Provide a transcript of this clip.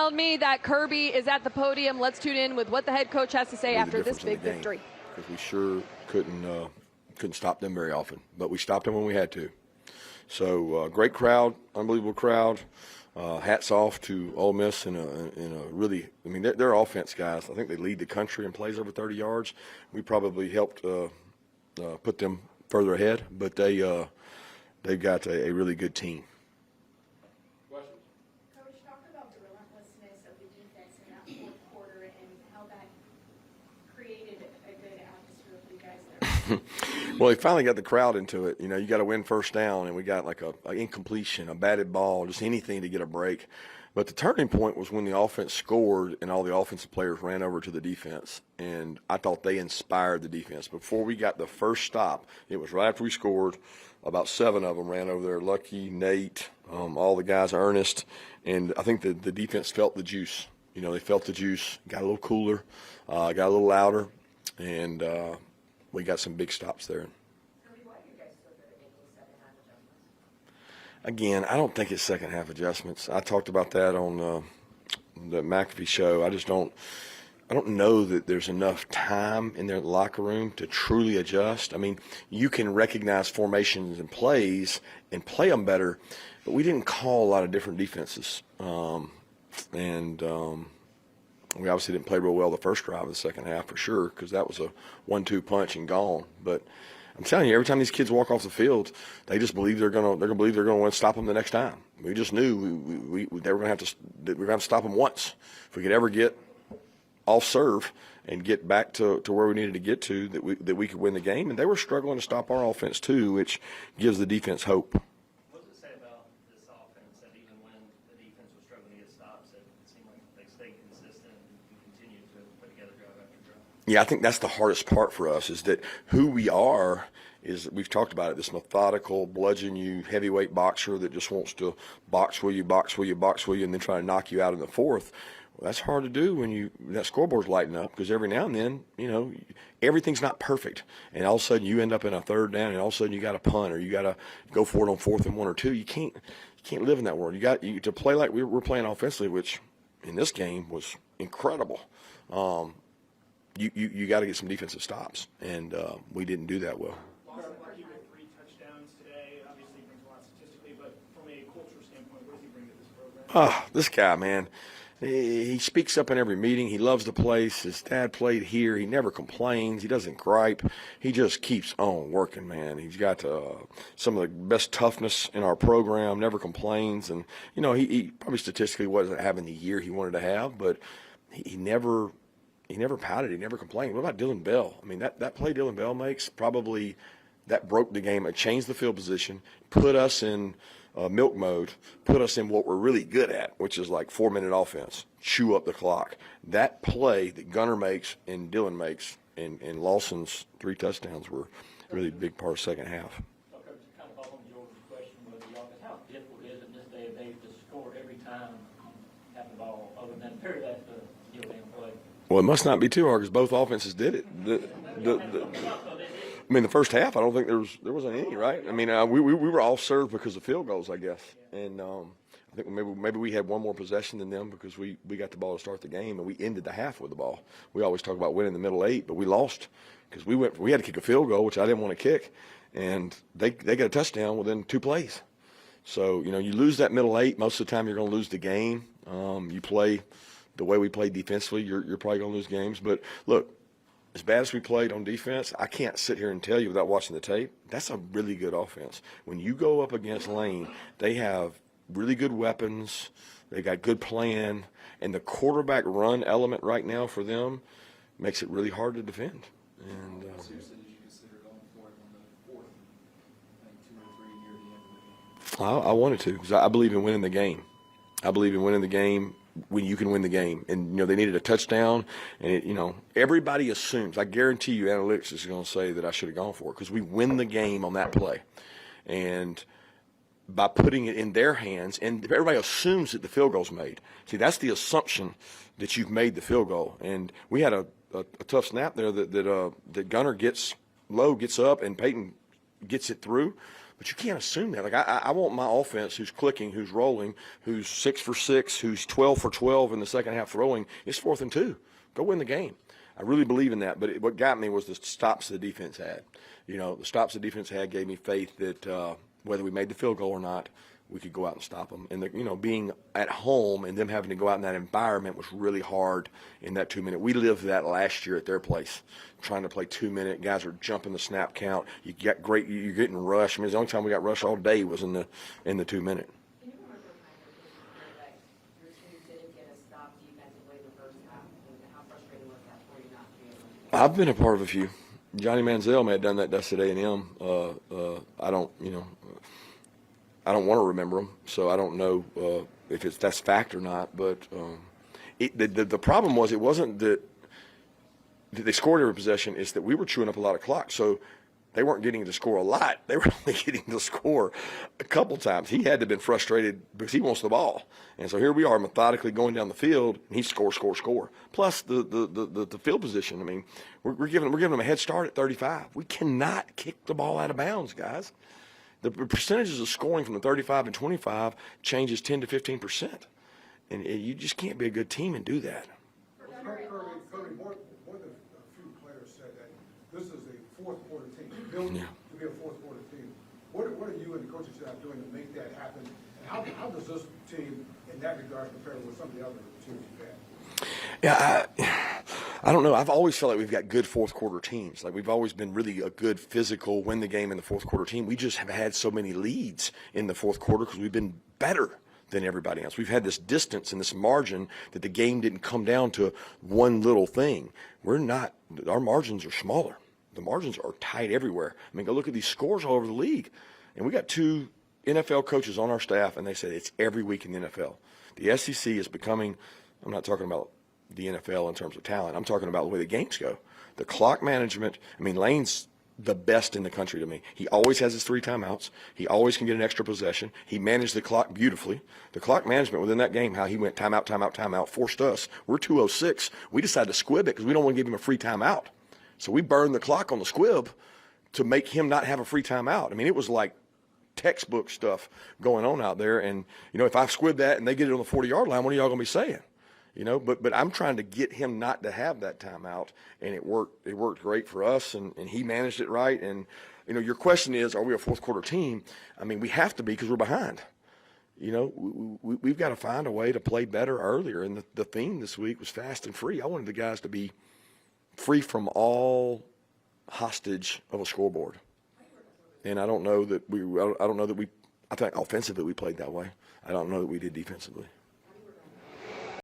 telling me that Kirby is at the podium. Let's tune in with what the head coach has to say after this big victory. Because we sure couldn't stop them very often, but we stopped them when we had to. So great crowd, unbelievable crowd. Hats off to Ole Miss in a really, I mean, they're offense guys. I think they lead the country in plays over 30 yards. We probably helped put them further ahead, but they've got a really good team. Questions? Coach, talk about the relentlessness of the defense in that fourth quarter and how that created a good atmosphere for you guys there. Well, he finally got the crowd into it. You know, you got to win first down, and we got like an incompletion, a batted ball, just anything to get a break. But the turning point was when the offense scored and all the offensive players ran over to the defense. And I thought they inspired the defense. Before we got the first stop, it was right after we scored. About 7 of them ran over there. Lucky, Nate, all the guys, Ernest. And I think the defense felt the juice. You know, they felt the juice, got a little cooler, got a little louder, and we got some big stops there. Again, I don't think it's second half adjustments. I talked about that on the McAfee show. I don't know that there's enough time in their locker room to truly adjust. I mean, you can recognize formations and plays and play them better, but we didn't call a lot of different defenses. We obviously didn't play real well the first drive of the second half for sure, because that was a 1-2 punch and gone. But I'm telling you, every time these kids walk off the field, they just believe they're gonna win and stop them the next time. We just knew they were gonna have to stop them once. If we could ever get off serve and get back to where we needed to get to, that we could win the game. And they were struggling to stop our offense too, which gives the defense hope. What does it say about this offense that even when the defense was struggling to get stops, it seemed like they stayed consistent and continued to put together drive after drive? Yeah, I think that's the hardest part for us, is that who we are is, we've talked about it, this methodical, bludgeon you, heavyweight boxer that just wants to box will you, and then try to knock you out in the fourth. Well, that's hard to do when that scoreboard's lighting up, because every now and then, you know, everything's not perfect. And all of a sudden you end up in a third down, and all of a sudden you got to punt, or you got to go for it on 4th and 1 or 2. You can't live in that world. You to play like we're playing offensively, which in this game was incredible. You got to get some defensive stops, and we didn't do that well. Lucky with 3 touchdowns today, obviously brings a lot statistically, but from a culture standpoint, what does he bring to this program? This guy, man. He speaks up in every meeting. He loves the place. His dad played here. He never complains. He doesn't gripe. He just keeps on working, man. He's got some of the best toughness in our program, never complains. And, you know, he probably statistically wasn't having the year he wanted to have, but he never pouted. He never complained. What about Dylan Bell? I mean, that play Dylan Bell makes, probably that broke the game. It changed the field position, put us in milk mode, put us in what we're really good at, which is like 4-minute offense, chew up the clock. That play that Gunner makes and Dylan makes and Lawson's 3 touchdowns were really a big part of the second half. Okay, to kind of follow George's question with the offense, how difficult is it in this day and age to score every time you have the ball, other than period after the damn play? Well, it must not be too hard, because both offenses did it. I mean, the first half, I don't think there wasn't any, right? I mean, we were all served because of field goals, I guess. And I think maybe we had one more possession than them, because we got the ball to start the game, and we ended the half with the ball. We always talk about winning the middle 8, but we lost because we had to kick a field goal, which I didn't want to kick, and they got a touchdown within 2 plays. So, you know, you lose that middle 8, most of the time you're going to lose the game. You play the way we play defensively, you're probably going to lose games. But look, as bad as we played on defense, I can't sit here and tell you without watching the tape, that's a really good offense. When you go up against Lane, they have really good weapons, they got good plan, and the quarterback run element right now for them makes it really hard to defend. And seriously, did you consider going for it on the 4th, like 2 or 3 near the end of the game? I wanted to, because I believe in winning the game. I believe in winning the game when you can win the game. And, you know, they needed a touchdown. And, you know, everybody assumes, I guarantee you analytics is going to say that I should have gone for it, because we win the game on that play. And by putting it in their hands, and everybody assumes that the field goal's made. See, that's the assumption, that you've made the field goal. And we had a tough snap there that Gunner gets low, gets up, and Peyton gets it through. But you can't assume that. Like I want my offense, who's clicking, who's rolling, who's 6 for 6, who's 12 for 12 in the second half throwing. It's 4th and 2. Go win the game. I really believe in that. But what got me was the stops the defense had. You know, the stops the defense had gave me faith that whether we made the field goal or not, we could go out and stop them. And, being at home and them having to go out in that environment was really hard in that 2 minute. We lived that last year at their place, trying to play 2 minute. Guys are jumping the snap count. You're getting rushed. I mean, the only time we got rushed all day was in the 2 minute. Can you remember a time that your team didn't get a stop defensively in the first half? And how frustrating was that for you not to be able to? I've been a part of a few. Johnny Manziel may have done that dust at A&M. I don't want to remember them, so I don't know if that's fact or not. But the problem was, it wasn't that they scored every possession; it's that we were chewing up a lot of clock. So they weren't getting to score a lot; they were only getting to score a couple times. He had to have bbeen frustrated because he wants the ball, and so here we are methodically going down the field, and he score. Plus the field position. I mean, we're giving them a head start at 35. We cannot kick the ball out of bounds, guys. The percentages of scoring from the 35 and 25 changes 10 to 15%. And you just can't be a good team and do that. Kirby, more than a few players said that this is a fourth quarter team, built to be a fourth quarter team. What are you and the coaching staff doing to make that happen? And how does this team, in that regard, compare with some of the other teams you've had? Yeah, I don't know. I've always felt like we've got good fourth quarter teams. Like we've always been really a good physical, win the game in the fourth quarter team. We just have had so many leads in the fourth quarter because we've been better than everybody else. We've had this distance and this margin that the game didn't come down to one little thing. We're not. Our margins are smaller. The margins are tight everywhere. I mean, go look at these scores all over the league. And we got 2 NFL coaches on our staff, and they said it's every week in the NFL. The SEC is becoming, I'm not talking about the NFL in terms of talent. I'm talking about the way the games go. The clock management, I mean, Lane's the best in the country to me. He always has his 3 timeouts. He always can get an extra possession. He managed the clock beautifully. The clock management within that game, how he went timeout, forced us. We're 2:06. We decided to squib it because we don't want to give him a free timeout. So we burned the clock on the squib to make him not have a free timeout. I mean, it was like textbook stuff going on out there. And, if I squib that and they get it on the 40-yard line, what are y'all going to be saying? But I'm trying to get him not to have that timeout, and it worked. It worked great for us, and he managed it right. And, your question is, are we a fourth quarter team? I mean, we have to be because we're behind. We've got to find a way to play better earlier. And the theme this week was fast and free. I wanted the guys to be free from all hostage of a scoreboard. And I don't know that I think offensively we played that way. I don't know that we did defensively.